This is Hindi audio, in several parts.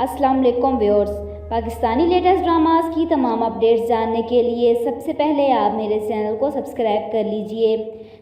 अस्सलाम वालेकुम व्यूअर्स। पाकिस्तानी लेटेस्ट ड्रामास की तमाम अपडेट्स जानने के लिए सबसे पहले आप मेरे चैनल को सब्सक्राइब कर लीजिए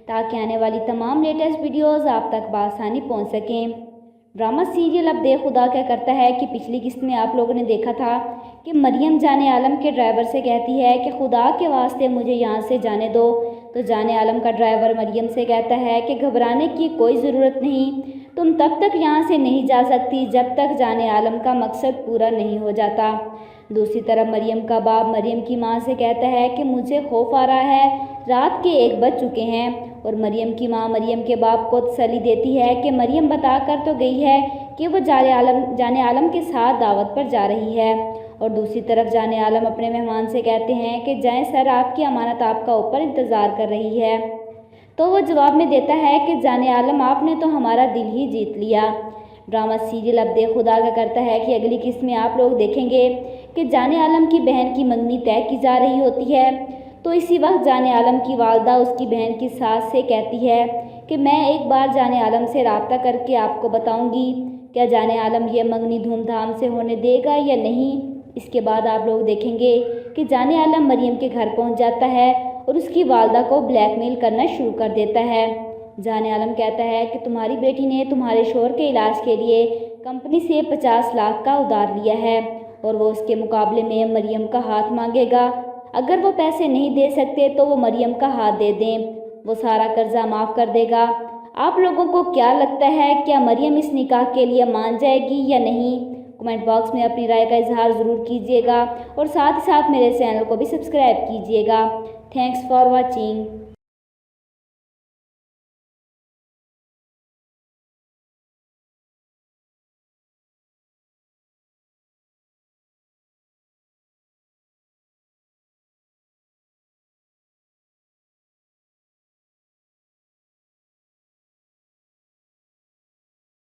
ताकि आने वाली तमाम लेटेस्ट वीडियोस आप तक बआसानी पहुंच सकें। ड्रामा सीरियल अब खुदा क्या करता है कि पिछली किस्त में आप लोगों ने देखा था कि मरियम जाने आलम के ड्राइवर से कहती है कि खुदा के वास्ते मुझे यहाँ से जाने दो। तो जाने आलम का ड्राइवर मरियम से कहता है कि घबराने की कोई ज़रूरत नहीं, तुम तब तक यहाँ से नहीं जा सकती जब तक जाने आलम का मकसद पूरा नहीं हो जाता। दूसरी तरफ मरियम का बाप मरियम की माँ से कहता है कि मुझे खौफ आ रहा है, रात के 1 बज चुके हैं। और मरियम की माँ मरियम के बाप को तसल्ली देती है कि मरियम बता कर तो गई है कि वो जाने आलम के साथ दावत पर जा रही है। और दूसरी तरफ जाने आलम अपने मेहमान से कहते हैं कि जाएं सर, आपकी अमानत आपका ऊपर इंतज़ार कर रही है। तो वो जवाब में देता है कि जाने आलम, आपने तो हमारा दिल ही जीत लिया। ड्रामा सीरियल अब खुदा का करता है कि अगली किस्त में आप लोग देखेंगे कि जाने आलम की बहन की मंगनी तय की जा रही होती है। तो इसी वक्त जाने आलम की वालदा उसकी बहन की सास से कहती है कि मैं एक बार जाने आलम से रब्ता करके आपको बताऊंगी, क्या जाने आलम ये मंगनी धूमधाम से होने देगा या नहीं। इसके बाद आप लोग देखेंगे कि जाने आलम मरियम के घर पहुंच जाता है और उसकी वालदा को ब्लैकमेल करना शुरू कर देता है। जाने आलम कहता है कि तुम्हारी बेटी ने तुम्हारे शोहर के इलाज के लिए कंपनी से 50 लाख का उधार लिया है और वो उसके मुकाबले में मरियम का हाथ मांगेगा। अगर वो पैसे नहीं दे सकते तो वो मरियम का हाथ दे दें, वो सारा कर्जा माफ़ कर देगा। आप लोगों को क्या लगता है, क्या मरियम इस निकाह के लिए मान जाएगी या नहीं? कमेंट बॉक्स में अपनी राय का इजहार ज़रूर कीजिएगा और साथ ही साथ मेरे चैनल को भी सब्सक्राइब कीजिएगा। Thanks for watching.